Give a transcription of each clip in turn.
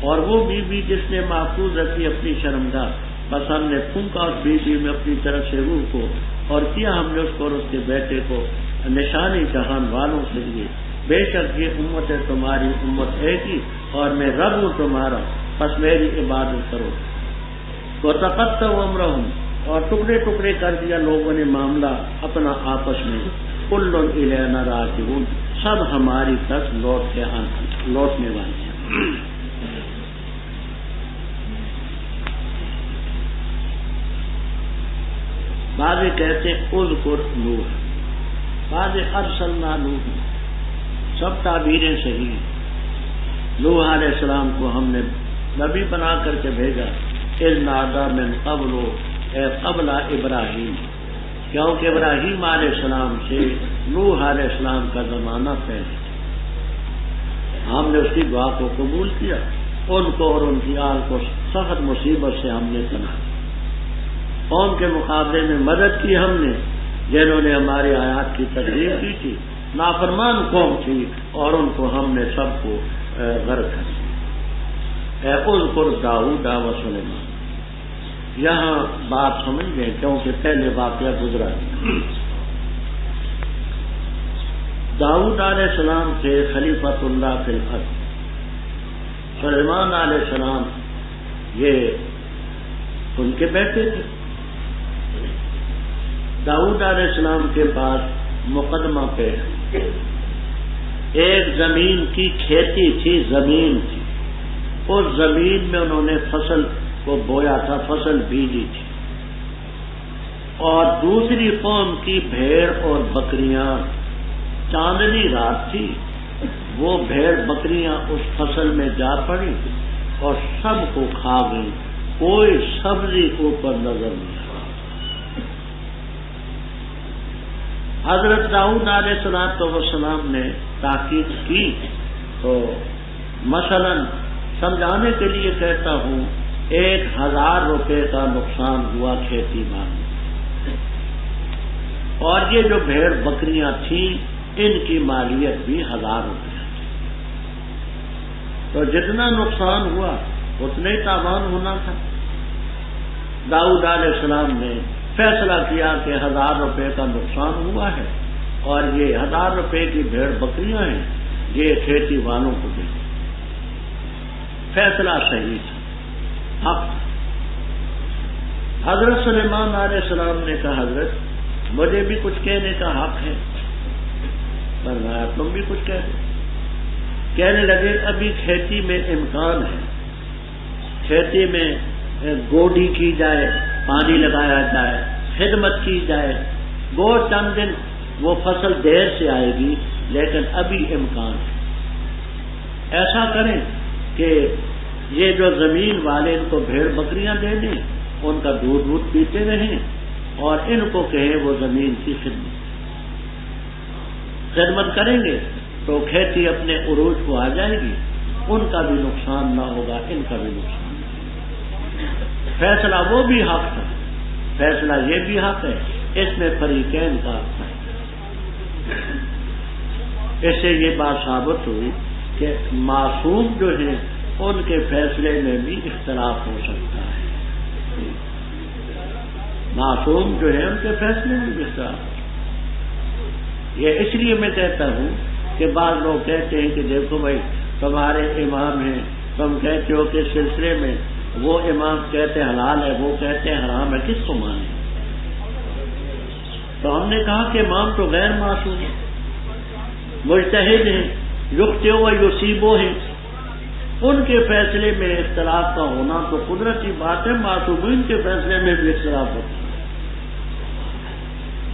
اور وہ بیوی جس نے محفوظ رکھی اپنی شرمگاہ، بس ہم نے پھونکا اس بیوی میں اپنی طرف سے روح کو، اور کیا ہم نے اس کو اور اس کے بیٹے کو نشانی جہان والوں کے لیے۔ بے شک یہ امت ہے تمہاری امت ہے کی، اور میں رب ہوں تمہارا، بس میری عبادت کرو۔ وَتَقَطَّعُوا أَمْرَهُمْ، اور ٹکڑے ٹکڑے کر دیا لوگوں نے معاملہ اپنا آپس میں۔ كُلٌّ إِلَيْنَا رَاجِعُونَ، سب ہماری طرف لوٹنے والے ہیں۔ بعض کہتے ہیں اذکر نوح، بعض ارسلنا نوح، سب تعبیریں صحیح ہیں۔ نوح علیہ السلام کو ہم نے نبی بنا کر کے بھیجا، اذ نادى من قبل، اے قبل ابراہیم، کیونکہ ابراہیم علیہ السلام سے نوح علیہ السلام کا زمانہ پہلے، ہم نے اس کی دعا کو قبول کیا، ان کو اور ان کی آل کو سخت مصیبت سے ہم نے پناہ دی۔ قوم کے مقابلے میں مدد کی ہم نے جنہوں نے ہماری آیات کی تکذیب کی تھی، نافرمان قوم تھی، اور ان کو ہم نے سب کو غرق کر دیا۔ اذکر داؤد و سلیمان، یہاں بات سمجھ گئے کیونکہ پہلے واقعہ گزرا۔ داؤد علیہ السلام تھے خلیفۃ اللہ فی الارض، سلیمان علیہ السلام یہ ان کے بیٹے تھے۔ داؤد علیہ السلام کے بعد مقدمہ پیش، ایک زمین کی کھیتی تھی، زمین تھی، اس زمین میں انہوں نے فصل کو بویا تھا، فصل بیجی تھی، اور دوسری قوم کی بھیڑ اور بکریاں، چاندنی رات تھی، وہ بھیڑ بکریاں اس فصل میں جا پڑی اور سب کو کھا گئی، کوئی سبزی اوپر نظر نہیں آئی۔ حضرت داؤد علیہ السلام نے تحقیق کی تو مثلا سمجھانے کے لیے کہتا ہوں، 1000 روپے کا نقصان ہوا کھیتی باڑی، اور یہ جو بھیڑ بکریاں تھیں ان کی مالیت بھی 1000 روپے تھی، تو جتنا نقصان ہوا اتنے ہی تاوان ہونا تھا۔ داؤد علیہ السلام نے فیصلہ کیا کہ 1000 روپے کا نقصان ہوا ہے، اور یہ 1000 روپے کی بھیڑ بکریاں ہیں، یہ کھیتی والوں کو دیں۔ فیصلہ صحیح تھا، حق۔ حضرت سلیمان علیہ السلام نے کہا، حضرت مجھے بھی کچھ کہنے کا حق ہے، فرمایا تم بھی کچھ کہہ دو۔ کہنے لگے ابھی کھیتی میں امکان ہے، کھیتی میں گوڈی کی جائے، پانی لگایا جائے، خدمت کی جائے، گو چند دن وہ فصل دیر سے آئے گی لیکن ابھی امکان ہے۔ ایسا کریں کہ یہ جو زمین والے ان کو بھیڑ بکریاں دے دیں، ان کا دودھ پیتے رہیں، اور ان کو کہیں وہ زمین کی خدمت کریں گے تو کھیتی اپنے عروج کو آ جائے گی، ان کا بھی نقصان نہ ہوگا، ان کا بھی نقصان نہ ہوگا۔ فیصلہ وہ بھی حق تھا، فیصلہ یہ بھی حق ہے، اس میں فریقین کا حق ہے۔ اس سے یہ بات ثابت ہوئی کہ معصوم جو ہیں ان کے فیصلے میں بھی اختلاف ہو سکتا ہے، معصوم جو ہیں ان کے فیصلے میں بھی اختلاف ہو سکتا ہے۔ یہ اس لیے میں کہتا ہوں کہ بعض لوگ کہتے ہیں کہ دیکھو بھائی تمہارے امام ہیں، تم کہتے ہو کہ سلسلے میں وہ امام کہتے حلال ہے، وہ کہتے ہیں حرام ہے، کس کو مانیں؟ تو ہم نے کہا کہ امام تو غیر معصوم ہیں، مجتہد ہیں، یخطئ و یصیب ہیں، ان کے فیصلے میں اختلاف کا ہونا تو قدرتی بات ہے، معصومین کے فیصلے میں بھی اختلاف ہوتا ہے۔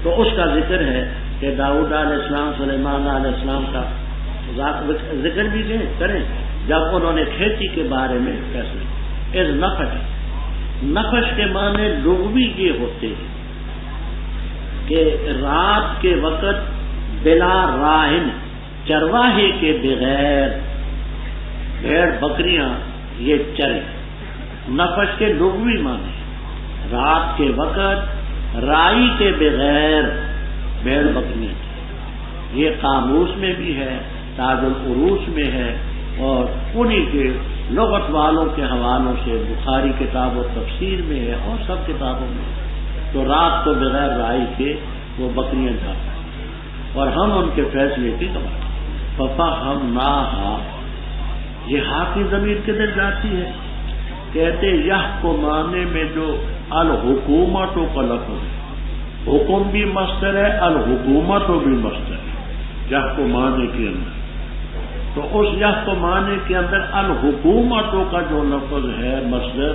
تو اس کا ذکر ہے کہ داؤد علیہ السلام، سلیمان علیہ السلام کا ذکر بھی کریں جب انہوں نے کھیتی کے بارے میں فیصلہ کیا۔ اس نفش کے معنی لغوی یہ ہوتے ہیں کہ رات کے وقت بلا راہن، چرواہے کے بغیر بھیڑ بکریاں یہ چرے، نفش کے لغوی معنی رات کے وقت رائی کے بغیر بھیڑ بکریاں چرے، یہ قاموس میں بھی ہے، تاج العروس میں ہے، اور انہی کے لغت والوں کے حوالوں سے بخاری کتاب و تفسیر میں ہے اور سب کتابوں میں، تو رات کو بغیر رائے کے وہ بکریاں جاتا ہے اور ہم ان کے فیصلے کی گواہ۔ ففہمناہا، یہ ہا کی ضمیر کدھر جاتی ہے؟ کہتے یہ کو معنی میں جو الحکومت کا لفظ ہے، حکم بھی مصدر ہے، الحکومت بھی مصدر ہے یہ کو معنی کے اندر، تو اس یہ کو معنی کے اندر الحکومتوں کا جو لفظ ہے مصدر،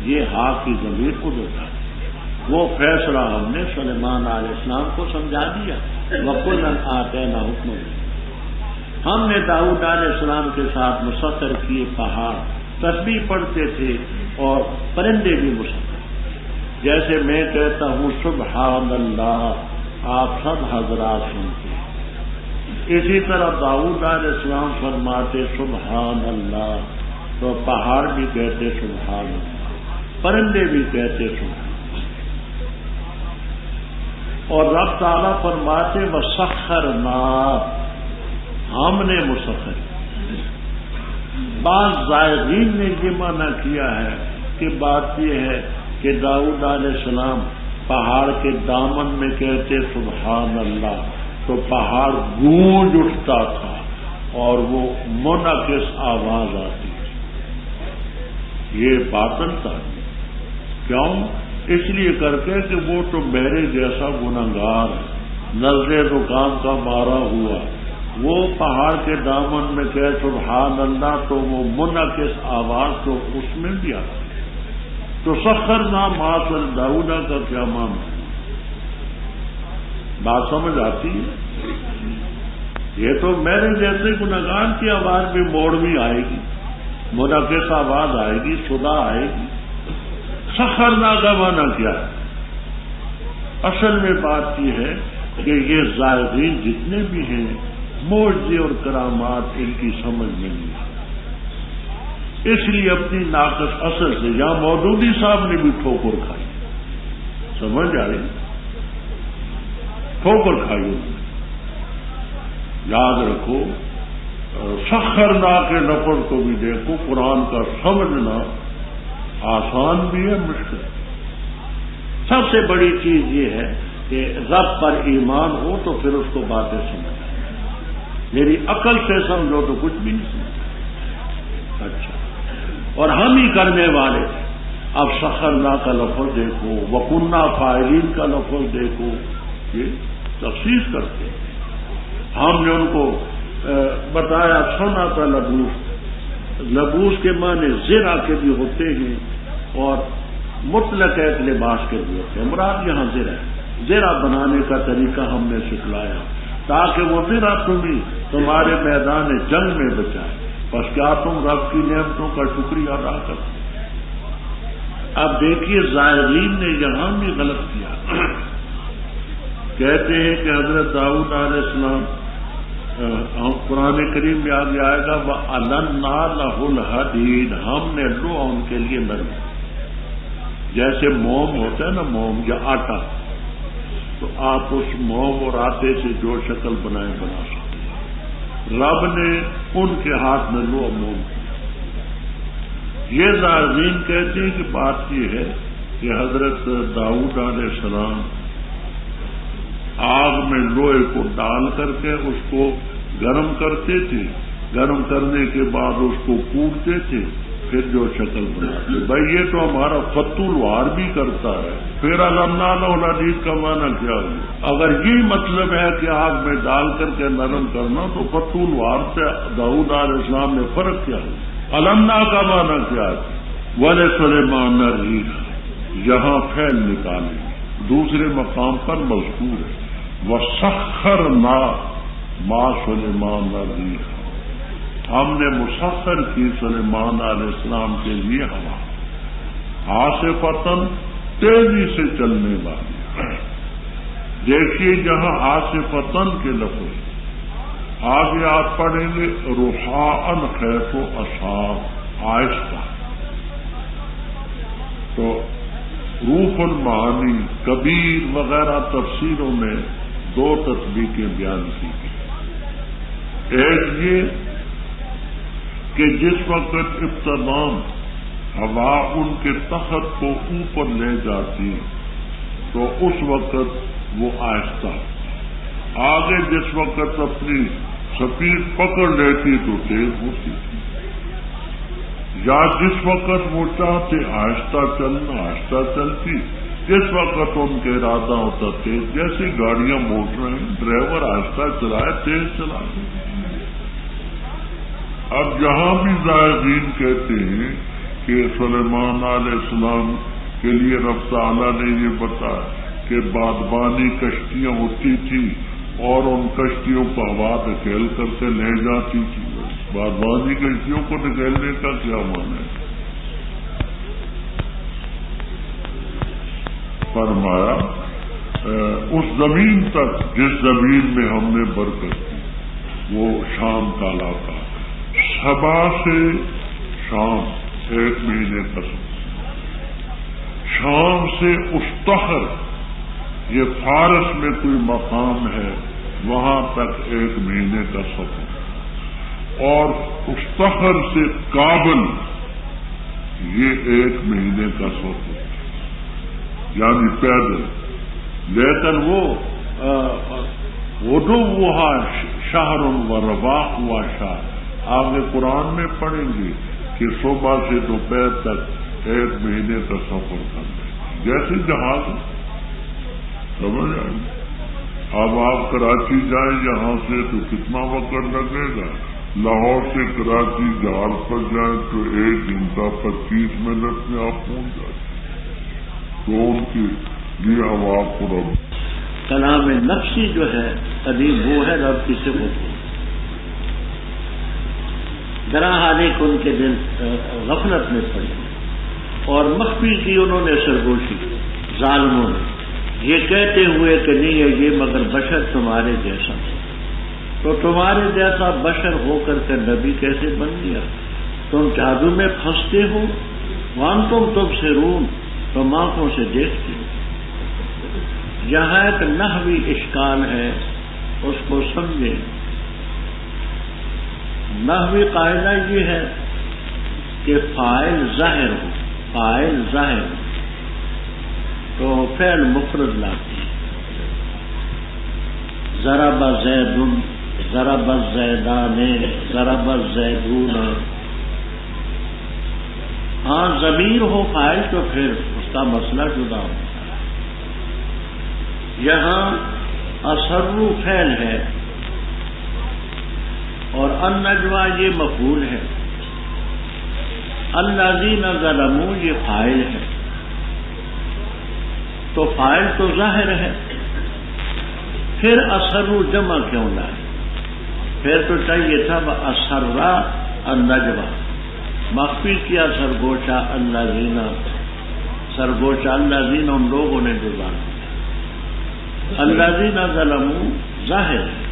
یہ ہا کی ضمیر ادھر جاتی ہے۔ وہ فیصلہ ہم نے سلیمان علیہ السلام کو سمجھا دیا، وَكُلًّا آتَيْنَا حُكْمًا، ہم نے داؤد علیہ السلام کے ساتھ مسخر کیے پہاڑ، تسبیح پڑھتے تھے اور پرندے بھی مسخر، جیسے میں کہتا ہوں سبحان اللہ، آپ سب حضرات سنتے ہیں، اسی طرح داؤد علیہ السلام فرماتے سبحان اللہ، تو پہاڑ بھی کہتے سبحان اللہ، پرندے بھی کہتے سبحان اللہ، اور رب تعالیٰ فرماتے وَسَخَّرْنَا، ہم نے مسخر۔ بعض زائرین نے یہ معنی کیا ہے کہ بات یہ ہے کہ داؤد علیہ السلام پہاڑ کے دامن میں کہتے سبحان اللہ تو پہاڑ گونج اٹھتا تھا اور وہ منعکس آواز آتی تھی، یہ باطل تھا۔ کیوں؟ اس لیے کر کے کہ وہ تو میرے جیسا گنہگار ہے، نزلے زکام کا مارا ہوا، وہ پہاڑ کے دامن میں کہ سبحان اللہ تو وہ منعکس آواز تو اس میں بھی آتی، تو سخرنا مع داؤد کا کیا معنی؟ بات سمجھ آتی ہے؟ یہ تو میرے جیسے گنہگار کی آواز بھی موڑوی آئے گی، منعکس آواز آئے گی، صدا آئے گی۔ سخرنا کا معنی کیا ہے؟ اصل میں بات یہ ہے کہ یہ زائرین جتنے بھی ہیں معجزے اور کرامات ان کی سمجھ میں نہیں آتی، اس لیے اپنی ناقص اصل سے، یہاں مودودی صاحب نے بھی ٹھوکر کھائی، سمجھ آ رہی؟ ٹھوکر کھائی انہوں نے۔ یاد رکھو سخرنا کے لفظ کو بھی دیکھو، قرآن کا سمجھنا آسان بھی ہے، مشکل۔ سب سے بڑی چیز یہ ہے کہ رب پر ایمان ہو تو پھر اس کو باتیں سمجھ، میری عقل سے سمجھو تو کچھ بھی نہیں سمجھ۔ اچھا، اور ہم ہی کرنے والے تھے۔ اب سخرنا کا لفظ دیکھو، وَكُنَّا فاعلین کا لفظ دیکھو، یہ تخصیص کرتے ہیں۔ ہم نے ان کو بتایا سونا کا لبوس کے معنی زرع کے بھی ہوتے ہیں اور مطلق ایک لباس کے بھی ہوتے ہیں، مراد یہاں زرع ہے، زرع بنانے کا طریقہ ہم نے سکھلایا تاکہ وہ زرع تمہارے میدان جنگ میں بچائے۔ بس کیا تم رب کی نعمتوں کا شکریہ ادا کرتے؟ اب دیکھیے زائرین نے یہاں بھی غلط کیا، کہتے ہیں کہ حضرت داؤد علیہ السلام، قرآن کریم میں آگے آئے گا وَأَلَنَّا لَهُ الْحَدِيدَ، ہم نے لوہا ان کے لیے نرم، جیسے موم ہوتا ہے نا، موم یا آٹا، تو آپ اس موم اور آٹے سے جو شکل بنائیں بنا سکتے ہیں، رب نے ان کے ہاتھ میں لوہا موم کیا۔ یہ زائرین کہتے ہیں کہ بات یہ ہے کہ حضرت داؤد علیہ السلام آگ میں لوہے کو ڈال کر کے اس کو گرم کرتے تھے، گرم کرنے کے بعد اس کو کوٹتے تھے، پھر جو شکل بناتے۔ بھائی یہ تو ہمارا فتح الوار بھی کرتا ہے، پھر النا الحدید کا معنی کیا ہوا؟ اگر یہ مطلب ہے کہ آگ میں ڈال کر کے نرم کرنا تو فتح الوار سے داؤد علیہ السلام میں فرق کیا ہے؟ النا کا معنی کیا ہے؟ وَلِسُلَيْمَانَ الرِّيحَ، یہاں فعل نکالیں، دوسرے مقام پر مذکور ہے وَسَخَّرْنَا مَعَ سُلَيْمَانَ الرِّيحَ، ہم نے مسخر کی سلیمان علیہ السلام کے لیے ہوا، عاصفۃً، تیزی سے چلنے والی۔ دیکھیے جہاں عاصفۃً کے لفظ، آگے آپ پڑھیں گے رُحَاءً خیف و اصحاب، آہستہ، تو روح المعانی کبیر وغیرہ تفسیروں میں دو تطبیقیں بیان کی گئی، ایک یہ کہ جس وقت ابتدام ہوا ان کے تخت کو اوپر لے جاتی تو اس وقت وہ آہستہ، آگے جس وقت اپنی سپیڈ پکڑ لیتی تو تیز ہوتی، یا جس وقت وہ چاہتے آہستہ چلنا آہستہ چلتی، جس وقت ان کے ارادہ ہوتا تیز، جیسی گاڑیاں موڑ رہے ہیں، ڈرائیور آہستہ چلائے تیز چلائے۔ اب یہاں بھی زائرین کہتے ہیں کہ سلیمان علیہ السلام کے لیے رب تعالیٰ نے یہ بتایا کہ بادبانی کشتیاں ہوتی تھی اور ان کشتیوں کو ہوا دھکیل کر کے لے جاتی تھی۔ بادبانی کشتیوں کو دھکیلنے کا کیا معنی ہے؟ فرمایا اس زمین تک جس زمین میں ہم نے برکت کی، وہ شام کا علاقہ، صبا سے شام 1 مہینے کا سفر، شام سے استخر، یہ فارس میں کوئی مقام ہے وہاں تک 1 مہینے کا سفر، اور استخر سے کابل یہ 1 مہینے کا سفر، یعنی پیدل۔ لیکن وہ شہر و رواح ہوا شہر، آگے قرآن میں پڑھیں گے کہ صبح سے دوپہر تک 1 مہینے کا سفر کرنا، جیسے جہاز سمجھ آئے۔ اب آپ کراچی جائیں یہاں سے تو کتنا وقت لگے گا؟ لاہور سے کراچی جہاز پر جائیں تو 1 گھنٹہ 25 منٹ میں آپ پہنچ جائیں۔ تو ان کے لیے اب آپ کو رب کلام نفسی جو ہے قدیم وہ ہے رب کی صفت ہے۔ ذرا حالے کو ان کے دل غفلت میں پڑے اور مخفی کی انہوں نے سرگوشی ظالموں نے، یہ کہتے ہوئے کہ نہیں ہے یہ مگر بشر تمہارے جیسا، تو تمہارے جیسا بشر ہو کر کے نبی کیسے بن گیا؟ تم جادو میں پھنستے ہو، وانتم تبصرون، تم آنکھوں سے دیکھتے ہو۔ یہاں ایک نحوی اشکال ہے، اس کو سمجھیں۔ نحوی قاعدہ یہ ہے کہ فاعل ظاہر ہو، فاعل ظاہر ہو تو فعل مفرد لاتی ہے۔ ضرب زید، ضرب الزیدان، ضرب الزیدون۔ ہاں ضمیر ہو فاعل تو پھر اس کا مسئلہ جدا ہو۔ یہاں اسروا فعل ہے اور النجوى یہ مفعول ہے، الذین ظلموا یہ فاعل ہے، تو فاعل تو ظاہر ہے، پھر اسروا جمع کیوں لائے؟ پھر تو چاہیے تھا اسرا النجوى، مخفی کیا سرگوشا الذین، سرگوشا الذین ان لوگوں نے جو ظالم، الذین ظلموا ظاہر ہے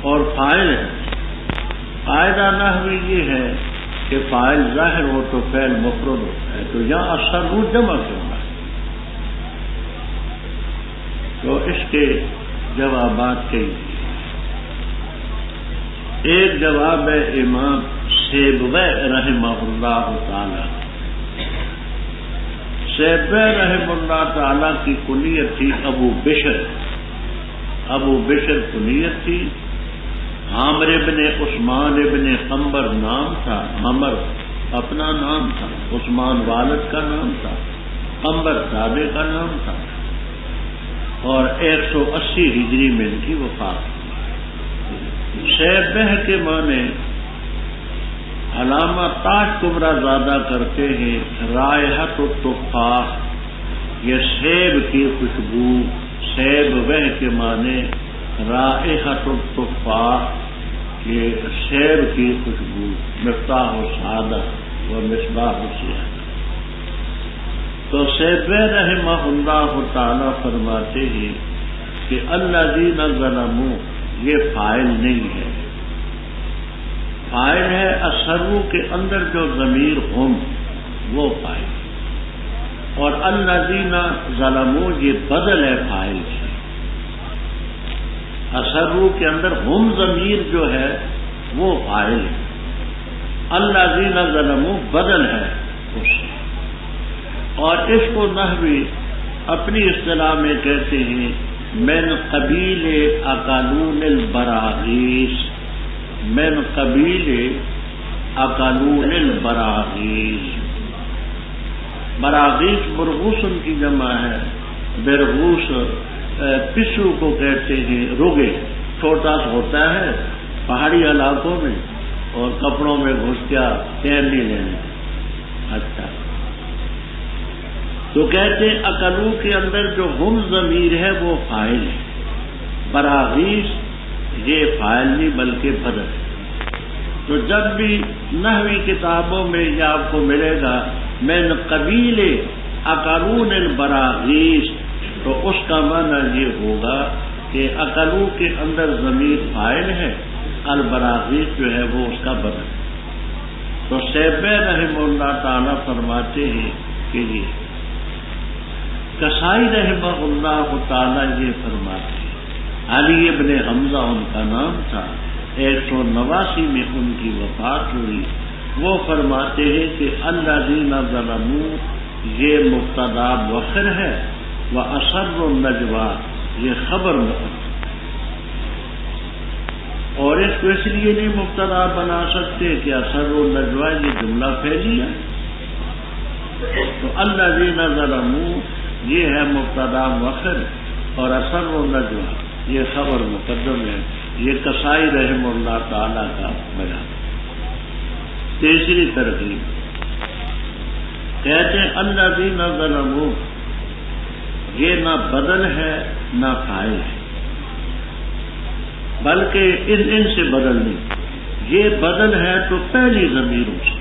اور فاعل ہے۔ قاعدہ نحوی یہ ہے کہ فاعل ظاہر ہو تو فعل مفرد ہوتا ہے، تو یہاں اسروا جمع کیوں ہے؟ تو اس کے جوابات کئی۔ ایک جواب ہے امام سیبوی رحمہ اللہ تعالی۔ سیبوی رحمہ اللہ تعالی کی کنیت تھی ابو بشر، ابو بشر کنیت تھی، عامر ابن عثمان ابن قنبر نام تھا، عامر اپنا نام تھا، عثمان والد کا نام تھا، قنبر صحابے کا نام تھا، اور 180 ہجری میں ان کی وفات۔ سیبوی کے معنی علامہ تاج کبرا زادہ کرتے ہیں رائحۃ التفاح، یہ سیب کی خوشبو، سیبوی کے معنی رائحۃ التفاح، یہ سیب کی خوشبو، مفتاح السعادۃ و مصباح السعادۃ۔ تو سیبوی رحمہ اللہ تعالی فرماتے ہیں کہ الذین ظلموا یہ فاعل نہیں ہے، فاعل ہے اسروا کے اندر جو ضمیر ہم وہ فاعل، اور الذین ظلموا یہ بدل ہے فاعل سے۔ اسروا کے اندر ہم ضمیر جو ہے وہ فاعل ہے، الذین ظلموا بدل ہے اس سے، اور اس کو نحوی اپنی اصطلاح میں کہتے ہیں من قبیل اقالون البراغیث، من قبیل اقالون البراغیث۔ براغیث برغوثن کی جمع ہے، برغوث پسو کو کہتے ہیں، روگے چھوٹا سا ہوتا ہے پہاڑی علاقوں میں اور کپڑوں میں گھس گیا تیر نہیں لینے۔ اچھا، تو کہتے ہیں اقلو کے اندر جو ہم ضمیر ہے وہ فاعل ہے، براغیث یہ فاعل نہیں بلکہ بدل ہے۔ تو جب بھی نحوی کتابوں میں یہ آپ کو ملے گا من قبیل اقلون البراغیث، تو اس کا معنی یہ ہوگا کہ اقلو کے اندر ضمیر فاعل ہے، البراغیث جو ہے وہ اس کا بدل ہے۔ تو سیبوی رحمہ اللہ تعالیٰ فرماتے ہیں کہ یہ کسائی رحمہ اللہ تعالیٰ یہ فرماتے ہیں، علی ابن حمزہ ان کا نام تھا، 189 میں ان کی وفات ہوئی۔ وہ فرماتے ہیں کہ الذین ظلموا یہ مبتدا مؤخر ہے، واسر النجوى یہ خبر مقدم، اور اس کو اس لیے نہیں مبتدا بنا سکتے کہ اسر النجوى یہ جملہ پھیلی ہے، تو الذین ظلموا یہ ہے مبتدا مؤخر اور اسر النجوى یہ خبر مقدم ہے۔ یہ کسائی رحمہ اللہ تعالی کا بیان۔ تیسری ترغیب کہتے ہیں الذین ظلموا یہ نہ بدل ہے نہ فاعل ہے، بلکہ ان سے بدل نہیں، یہ بدل ہے تو پہلی ضمیروں سے،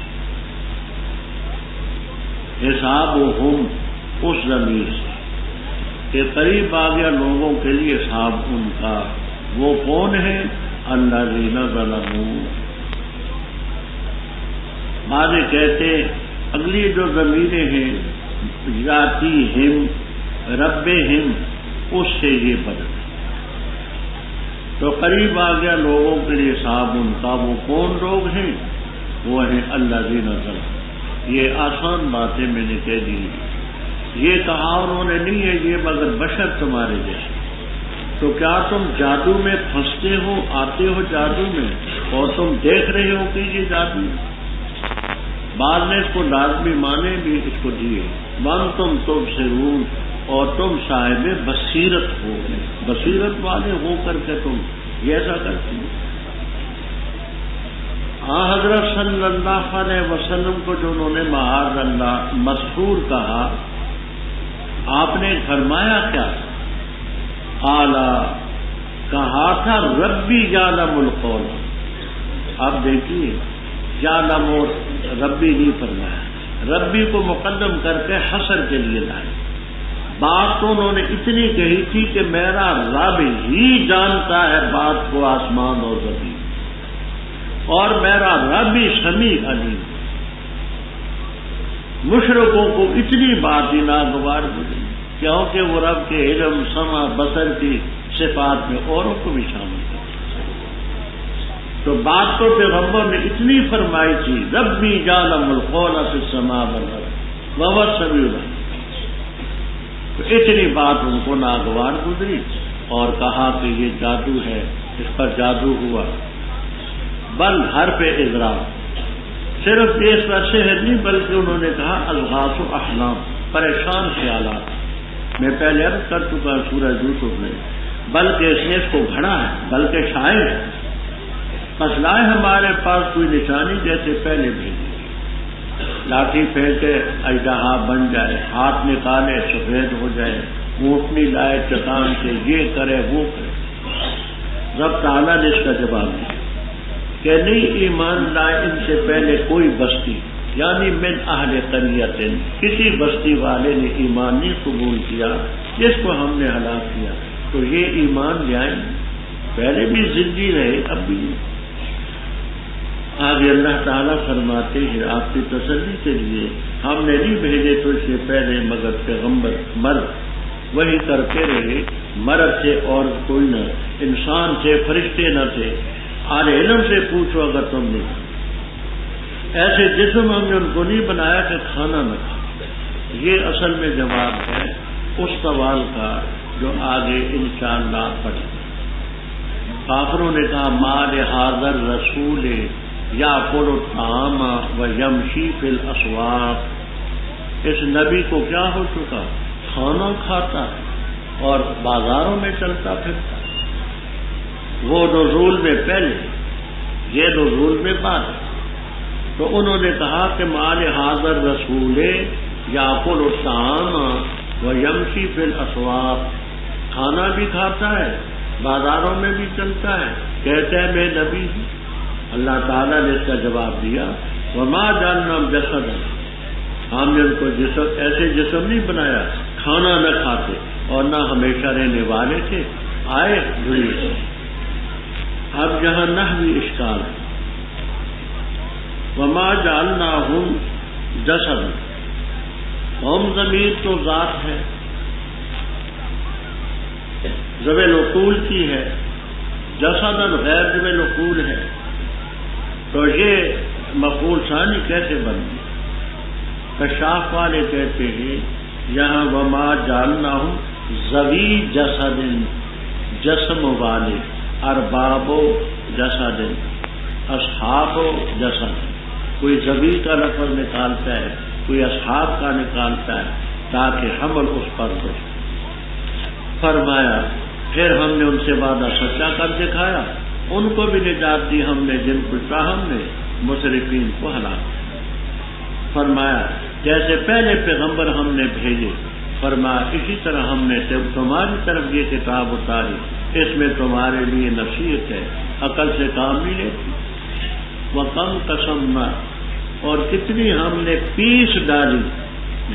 حسابہم اس ضمیر سے کہ قریب آ گیا لوگوں کے لیے حساب ان کا، وہ کون ہے؟ الذین ظلموا۔ بعض کہتے اگلی جو ضمیریں ہیں ذاتی ہم رب ہم اس سے یہ بدل، تو قریب آ گیا لوگوں کے لیے حساب ان کا، وہ کون لوگ ہیں؟ وہ ہیں الذین ظلموا۔ یہ آسان باتیں میں نے کہہ دی، یہ کہا انہوں نے نہیں ہے یہ مگر بشر تمہارے جیسے، تو کیا تم جادو میں پھنستے ہو، آتے ہو جادو میں اور تم دیکھ رہے ہو کہ یہ جادو؟ بعض نے اس کو لازمی مانے بھی اس کو دیے، من تم تبصرون اور تم صاحب بصیرت ہو، بصیرت والے ہو کر کے تم یہ ایسا کرتے ہو۔ حضرت صلی اللہ علیہ وسلم کو جو انہوں نے معاذ اللہ مسحور کہا، آپ نے فرمایا کیا؟ اعلیٰ کہا تھا ربی یعلم القول۔ اب دیکھیے یعلم ربی نہیں فرمایا، ربی کو مقدم کر کے حصر کے لیے لائے۔ بات تو انہوں نے اتنی کہی تھی کہ میرا رب ہی جانتا ہے بات کو آسمان اور زمین، اور میرا رب ہی سمیع علیم۔ مشرکوں کو اتنی بات ہی ناگوار ملی کیونکہ وہ رب کے علم سمع بصر کی صفات میں اوروں کو بھی شامل کرتے، تو بات تو پیغمبر نے اتنی فرمائی تھی ربی یعلم القول فی السماء والارض وهو السمیع العلیم، تو اتنی بات ان کو ناگوار گزری اور کہا کہ یہ جادو ہے، اس پر جادو ہوا۔ بل حرف اضراب، صرف اس پر شہر نہیں بلکہ انہوں نے کہا الغاث و احلام، پریشان خیالات، میں پہلے عرض کر چکا سورہ یوسف میں، بلکہ اس نے اس کو گھڑا ہے، بلکہ شاعر ہے، بس لائے ہمارے پاس کوئی نشانی جیسے پہلے بھیجی، لاٹھی پھینکے اژدہا بن جائے، ہاتھ نکالے سفید ہو جائے، اونٹنی لائے چٹان سے، یہ کرے وہ کرے۔ رب تعالیٰ نے اس کا جواب دیا کہ نہیں ایمان لائے ان سے پہلے کوئی بستی، یعنی من اہل قریۃ، کسی بستی والے نے ایمان نہیں قبول کیا جس کو ہم نے ہلاک کیا، تو یہ ایمان لے آئیں، پہلے بھی زندگی رہے اب بھی۔ آگے اللہ تعالیٰ فرماتے ہیں آپ کی تسلی کے لیے ہم نے نہیں بھیجے تو اس سے پہلے مگر پیغمبر مرد، وہی کرتے رہے، مرد سے اور کوئی نہ، انسان سے فرشتے نہ تھے، اہل علم سے پوچھو اگر تم نے، ایسے جسم ہم نے ان کو نہیں بنایا کہ کھانا نہ کھائے. یہ اصل میں جواب ہے اس سوال کا جو آگے انشاءاللہ پڑھیں. کافروں نے کہا مال حاضر رسول یاکل الطعام و یمشی فی الاسواق. اس نبی کو کیا ہو چکا؟ کھانا کھاتا ہے اور بازاروں میں چلتا پھرتا. وہ نزول میں پہلے، یہ نزول میں بعد. تو انہوں نے کہا کہ مال حاضر رسول یاکل الطعام و یمشی فی الاسواق. کھانا بھی کھاتا ہے، بازاروں میں بھی چلتا ہے، کہتے ہیں میں نبی ہوں. اللہ تعالیٰ نے اس کا جواب دیا وما جعلنا جسدا، ہم نے ان کو جسم ایسے جسم نہیں بنایا کھانا نہ کھاتے اور نہ ہمیشہ رہنے والے تھے، آئے دنیا سے. اب جہاں نحوی اشکال ہے، وما جعلناہم جسدا، ہم ضمیر تو ذات ہے، ذو العقول کی ہے، جسدا غیر ذو العقول ہے. تو یہ مفعول ثانی کیسے بنتی؟ کشاف والے کہتے ہیں یہاں وما جعلناہم ذوی جسد، جسم والے، ارباب جسد، اصحاب جسد. کوئی ذوی کا لفظ نکالتا ہے، کوئی اصحاب کا نکالتا ہے تاکہ حمل اس پر ہو. فرمایا پھر ہم نے ان سے وعدہ سچا کر دکھایا، ان کو بھی نجات دی ہم نے جن کو چاہا ہم نے، مشرکین کو ہلاک. فرمایا جیسے پہلے پیغمبر ہم نے بھیجے، فرمایا اسی طرح ہم نے تمہاری طرف یہ کتاب اتاری، اس میں تمہارے لیے نصیحت ہے، عقل سے کام نہیں لیتی. وَكَمْ قَسَمْنَا، اور کتنی ہم نے پیس ڈالی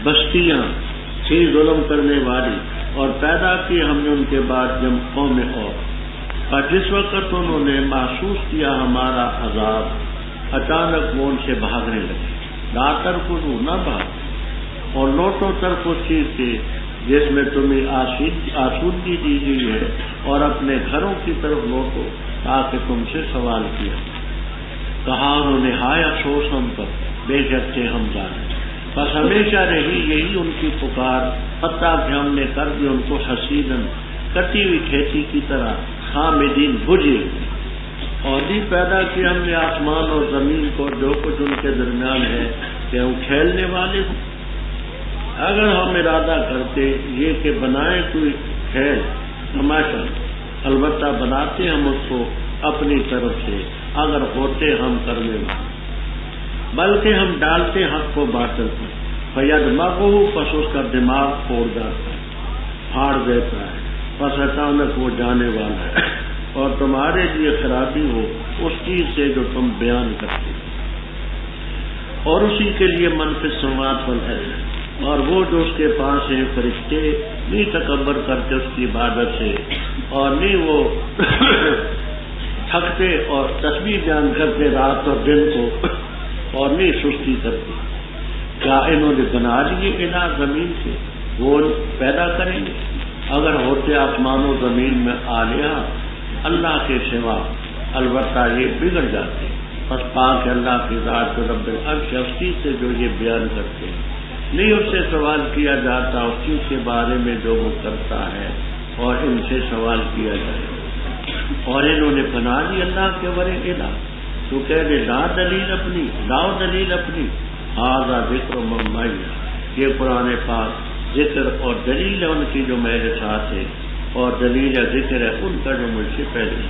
بستیاں تھی ظلم کرنے والی، اور پیدا کی ہم نے ان کے بعد جب قوم اور جس وقت انہوں نے محسوس کیا ہمارا عذاب، اچانک وہ ان سے بھاگنے لگے. لا ترکضوا، نہ بھاگ، اور لوٹو طرف اس چیز سے جس میں تمہیں آسودگی دی گئی ہے، اور اپنے گھروں کی طرف لوٹو تاکہ تم سے سوال کیا. کہا انہوں نے ہائے افسوس ہم پر، بے شک تھے ہم جانے. بس ہمیشہ رہی یہی ان کی پکار، حتیٰ کہ ہم نے کر دی ان کو حسیدن، کٹی ہوئی کھیتی کی طرح، خامدین، بجھے. اور نہیں پیدا کیا ہم نے آسمان اور زمین کو، جو کچھ ان کے درمیان ہے، کہ ہم کھیلنے والے ہوں. اگر ہم ارادہ کرتے یہ کہ بنائیں کوئی کھیل تماشا، البتہ بناتے ہم اس کو اپنی طرف سے اگر ہوتے ہم کرنے والے، بلکہ ہم ڈالتے حق کو باطل پر. فیدمغہ، پس اس کا دماغ پھوڑ جاتا ہے، پھاڑ دیتا ہے، پس اچانک وہ جانے والا ہے. اور تمہارے لیے خرابی ہو اس چیز سے جو تم بیان کرتے ہو. اور اسی کے لیے من فی السماوات والارض، اور وہ جو اس کے پاس ہیں فرشتے، نہیں تکبر کرتے اس کی عبادت سے، اور نہیں وہ تھکتے اور تسبیح بیان کرتے رات اور دن کو، اور نہیں سستی کرتے. کیا انہوں نے بنا لیے الہ زمین سے، وہ پیدا کریں گے؟ اگر ہوتے آسمان و زمین میں آلیہ اللہ کے سوا، البتہ یہ بگڑ جاتے. بس پاک اللہ کی ذات رب العرش اس چیز سے جو یہ بیان کرتے ہیں، نہیں اس سے سوال کیا جاتا اس چیز کے بارے میں جو وہ کرتا ہے، اور ان سے سوال کیا جائے. اور انہوں نے بنا لی اللہ کے ورے الہ. تو کہہ دے لا دلیل اپنی، لاؤ دلیل اپنی. ھذا ذکر من معی، یہ قرآن پاک ذکر اور دلیل ہے ان کی جو میرے ساتھ ہے، اور دلیل یا ذکر ہے ان کا جو مجھ سے پہلے.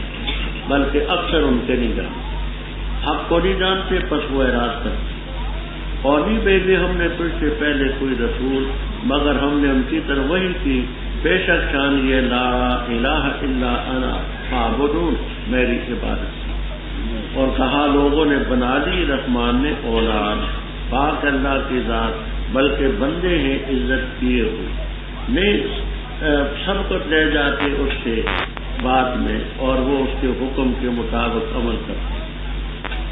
بلکہ اکثر ان کے نہیں جانتے، حق کو نہیں جانتے، پس وہ اعراض کرتے. اور نہیں بھیجے ہم نے تجھ سے پہلے کوئی رسول مگر ہم نے ان کی طرف وحی کی، بے شک شان یہ لا الہ الا انا فاعبدون، میری عبادت. اور کہا لوگوں نے بنا دی رحمان نے اولاد، پاک اللہ کی ذات، بلکہ بندے ہیں عزت کیے ہوئے، نہیں سبقت لے جاتے اس کے بات میں، اور وہ اس کے حکم کے مطابق عمل کرتے.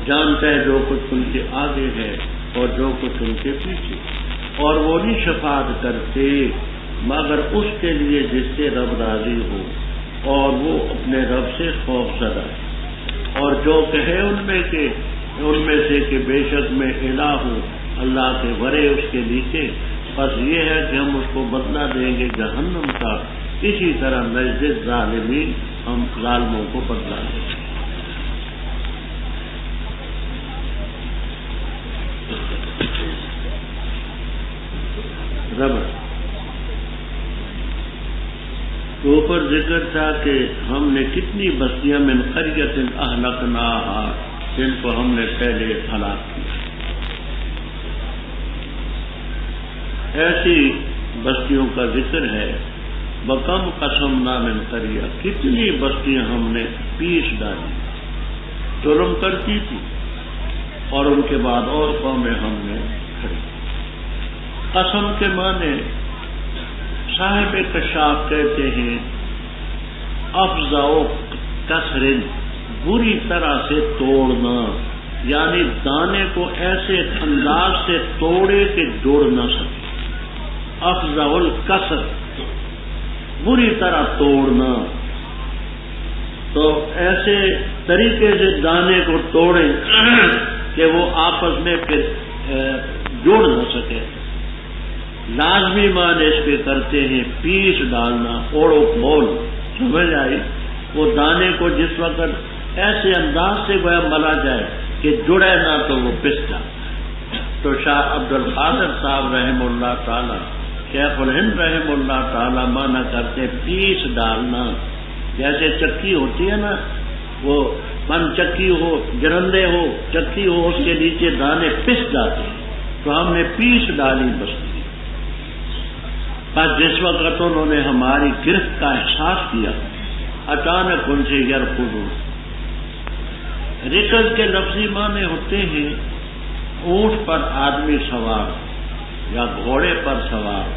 جانتا ہے جو کچھ ان کے آگے ہے اور جو کچھ ان کے پیچھے. اور وہ نہیں شفاعت کرتے مگر اس کے لیے جس سے رب راضی ہو، اور وہ اپنے رب سے خوف زدہ. اور جو کہے ان میں کہ ان میں سے کہ بے شک میں الہ ہوں اللہ کے ورے اس کے نیچے، بس یہ ہے کہ ہم اس کو بدلہ دیں گے جہنم کا، اسی طرح نجزی الظالمین، ہم ظالموں کو بدلہ دیں گے۔ تو اوپر ذکر تھا کہ ہم نے کتنی بستیاں من قریۃ اہلکناہا، جن کو ہم نے پہلے ہلاک کیا، ایسی بستیوں کا ذکر ہے۔ وَكَمْ قَسَمْنَا مِنْ قَرْيَةٍ، کتنی بستیاں ہم نے پیش ڈالی، ظلم کرتی تھی، اور ان کے بعد اور قومیں ہم نے کھڑی۔ قسم کے معنی صاحب کشاف کہتے ہیں افزع کسر، بری طرح سے توڑنا، یعنی دانے کو ایسے انداز سے توڑے کہ جوڑ نہ سکے۔ افزع الکسر، بری طرح توڑنا، تو ایسے طریقے سے دانے کو توڑیں کہ وہ آپس میں پھر جوڑ نہ سکے۔ لازمی معنی اس کے کرتے ہیں پیس ڈالنا، اوڑو کھول، سمجھ آئی؟ وہ دانے کو جس وقت ایسے انداز سے گویا ملا جائے کہ جڑے نہ تو وہ پس جائے۔ تو شاہ عبد القادر صاحب رحم اللہ تعالی، شیخ الہند رحم اللہ تعالی مانا کرتے پیس ڈالنا، جیسے چکی ہوتی ہے نا، وہ من چکی ہو، جرندے ہو، چکی ہو، اس کے نیچے دانے پس جاتے ہیں، تو ہم نے پیس ڈالی بستی۔ بس جس وقت انہوں نے ہماری گرفت کا احساس کیا، اچانک ان سے یرکضون، رکض کے لفظی معنی ہوتے ہیں اونٹ پر آدمی سوار یا گھوڑے پر سوار،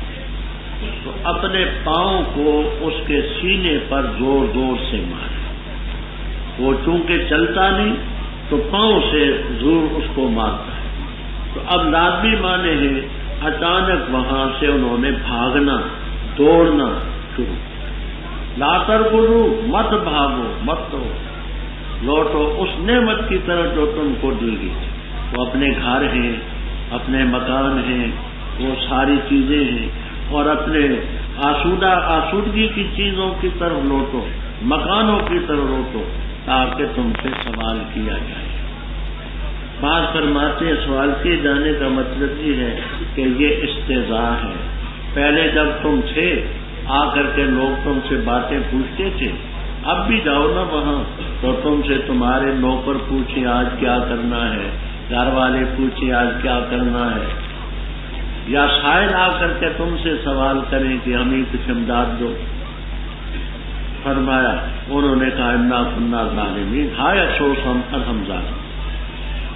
تو اپنے پاؤں کو اس کے سینے پر زور زور سے مارے، وہ چونکہ چلتا نہیں تو پاؤں سے زور اس کو مارتا ہے۔ تو اب لازمی معنی ہے اچانک وہاں سے انہوں نے بھاگنا، دوڑنا شروع۔ لا ترکضوا، مت بھاگو، مت لوٹو اس نعمت کی طرف جو تم کو دی گئی، وہ اپنے گھر ہیں، اپنے مکان ہیں، وہ ساری چیزیں ہیں، اور اپنے آسودگی کی چیزوں کی طرف لوٹو، مکانوں کی طرف لوٹو، تاکہ تم سے سوال کیا جائے۔ بعض فرماتے ہیں سوال کیے جانے کا مطلب یہ ہے کہ یہ استہزاء ہے۔ پہلے جب تم تھے آ کر کے لوگ تم سے باتیں پوچھتے تھے، اب بھی جاؤ نا وہاں تو تم سے تمہارے نوکر پوچھیں آج کیا کرنا ہے، گھر والے پوچھیں آج کیا کرنا ہے، یا شاید آ کر کے تم سے سوال کریں کہ ہمیں کچھ امداد دو۔ فرمایا، انہوں نے کہا انا کنا ظالمین، ہائے افسوس ہم ظالم۔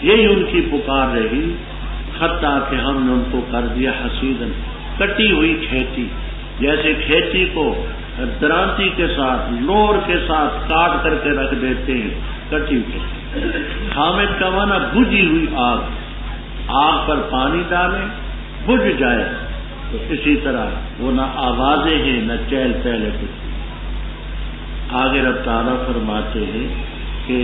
یہی ان کی پکار رہی، حتیٰ کہ ہم نے ان کو کر دیا حسیدن، کٹی ہوئی کھیتی، جیسے کھیتی کو درانتی کے ساتھ، لور کے ساتھ کاٹ کر کے رکھ دیتے ہیں، کٹی ہوئی۔ حامد کا معنی بجھی ہوئی آگ، آگ پر پانی ڈالیں بجھ جائے، تو اسی طرح وہ نہ آوازیں ہیں نہ چہل پہل کچھ۔ آگے رب تعالیٰ فرماتے ہیں کہ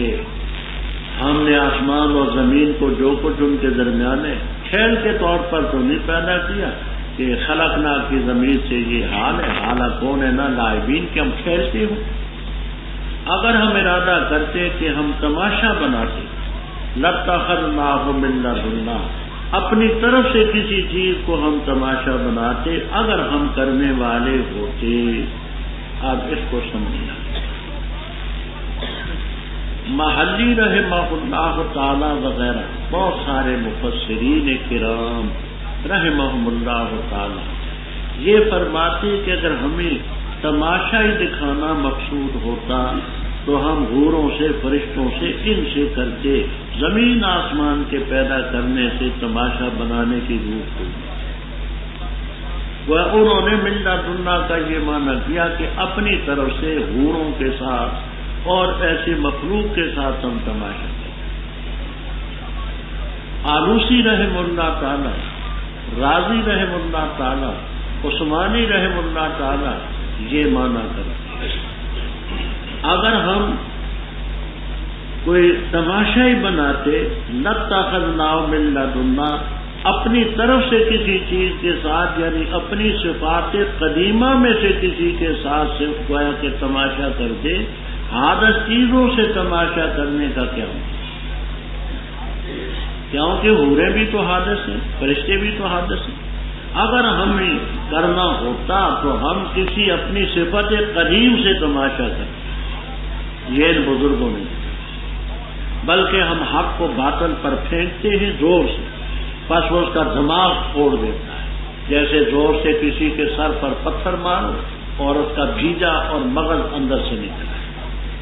ہم نے آسمان اور زمین کو جو کچھ ان کے درمیان ہے کھیل کے طور پر تو نہیں پیدا کیا کہ خلقنا کی زمین سے یہ حال ہے، حالہ کون ہے نہ لاعبین کہ ہم کھیلتے ہوں۔ اگر ہم ارادہ کرتے کہ ہم تماشا بناتے، لَاتَّخَذْنَاهُ مِن لَّدُنَّا، اپنی طرف سے کسی چیز کو ہم تماشا بناتے اگر ہم کرنے والے ہوتے۔ اب اس کو سمجھنا، محلی رحمہ اللہ تعالی وغیرہ بہت سارے مفسرین کرام رحمہم اللہ تعالی یہ فرماتے کہ اگر ہمیں تماشا ہی دکھانا مقصود ہوتا تو ہم حوروں سے، فرشتوں سے، ان سے کرتے، زمین آسمان کے پیدا کرنے سے تماشا بنانے کی ضرورت ہوئی۔ وہ انہوں نے من لدنا کا یہ معنی کیا کہ اپنی طرف سے حوروں کے ساتھ اور ایسی مخلوق کے ساتھ ہم تماشا کرتے۔ آلوسی رحم اللہ تعالی، راضی رحم اللہ تعالی، عثمانی رحم اللہ تعالی یہ معنی کرتے ہیں۔ اگر ہم کوئی تماشا ہی بناتے، لَاتَّخَذْنَاهُ مِن لَّدُنَّا، اپنی طرف سے کسی چیز کے ساتھ، یعنی اپنی صفات قدیمہ میں سے کسی کے ساتھ صرف گویا کہ تماشا کر دے، حادث چیزوں سے تماشا کرنے کا کیا ہو؟ کیونکہ حوریں بھی تو حادث ہیں، فرشتے بھی تو حادث ہیں۔ اگر ہمیں کرنا ہوتا تو ہم کسی اپنی صفت قدیم سے تماشا کرتے، یہ ان بزرگوں نے، بلکہ ہم حق کو باطل پر پھینکتے ہیں زور سے، بس وہ اس کا دماغ پھوڑ دیتا ہے، جیسے زور سے کسی کے سر پر پتھر مارو اور اس کا بھیجا اور مغز اندر سے نکلا،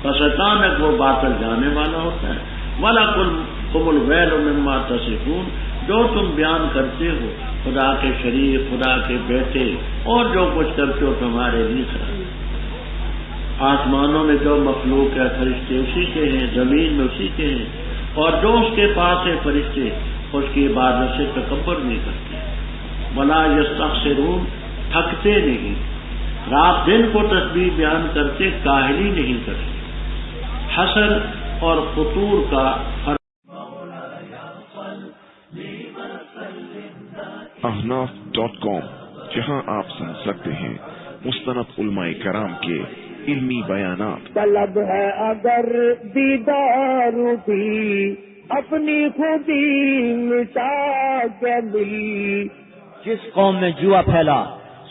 بس اچانک وہ باطل جانے والا ہوتا ہے۔ وَلَكُمُ الْوَيْلُ مِمَّا تَصِفُونَ، جو تم بیان کرتے ہو، خدا کے شریک، خدا کے بیٹے، اور جو کچھ کرتے ہو تمہارے لیے خراب۔ آسمانوں میں جو مخلوق ہے فرشتے اسی کے ہیں، زمین میں اسی کے ہیں، اور جو اس کے پاس ہے فرشتے اس کی عبادت سے تکبر نہیں کرتے۔ وَلَا يَسْتَخْسِرُونَ، تھکتے نہیں، رات دن کو تسبیح بیان کرتے، کاہلی نہیں کرتے۔ حسر اور فطور کا فرق۔ احناف.com، جہاں آپ سن سکتے ہیں مستند علماء کرام کے علمی بیانات۔ طلب ہے اگر دیدار بھی اپنی خودی مٹا کے ملی۔ جس قوم میں جوا پھیلا،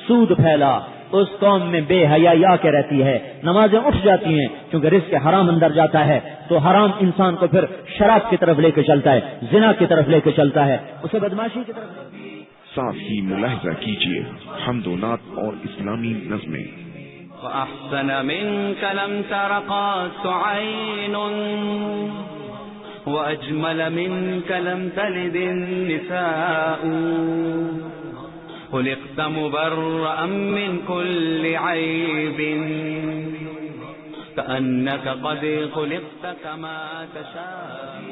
سود پھیلا، اس قوم میں بے حیائی آ کے رہتی ہے، نمازیں اٹھ جاتی ہیں کیونکہ رزق حرام اندر جاتا ہے، تو حرام انسان کو پھر شراب کی طرف لے کے چلتا ہے، زنا کی طرف لے کے چلتا ہے، اسے بدماشی کی طرف۔ ساتھ ہی ملاحظہ کیجیے حمد و نعت اور اسلامی نظمیں۔ وَأَحْسَنَ مِنْكَ لَمْ تَرَ قَطُّ عَيْنٌ وَأَجْمَلَ مِنْكَ لَمْ تَلِدِ النِّسَاءُ خُلِقْتَ مُبَرَّأً مِنْ كُلِّ عَيْبٍ كَأَنَّكَ قَدْ خُلِقْتَ كَمَا تَشَاءُ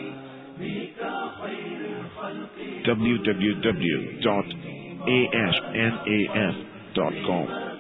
www.asnas.com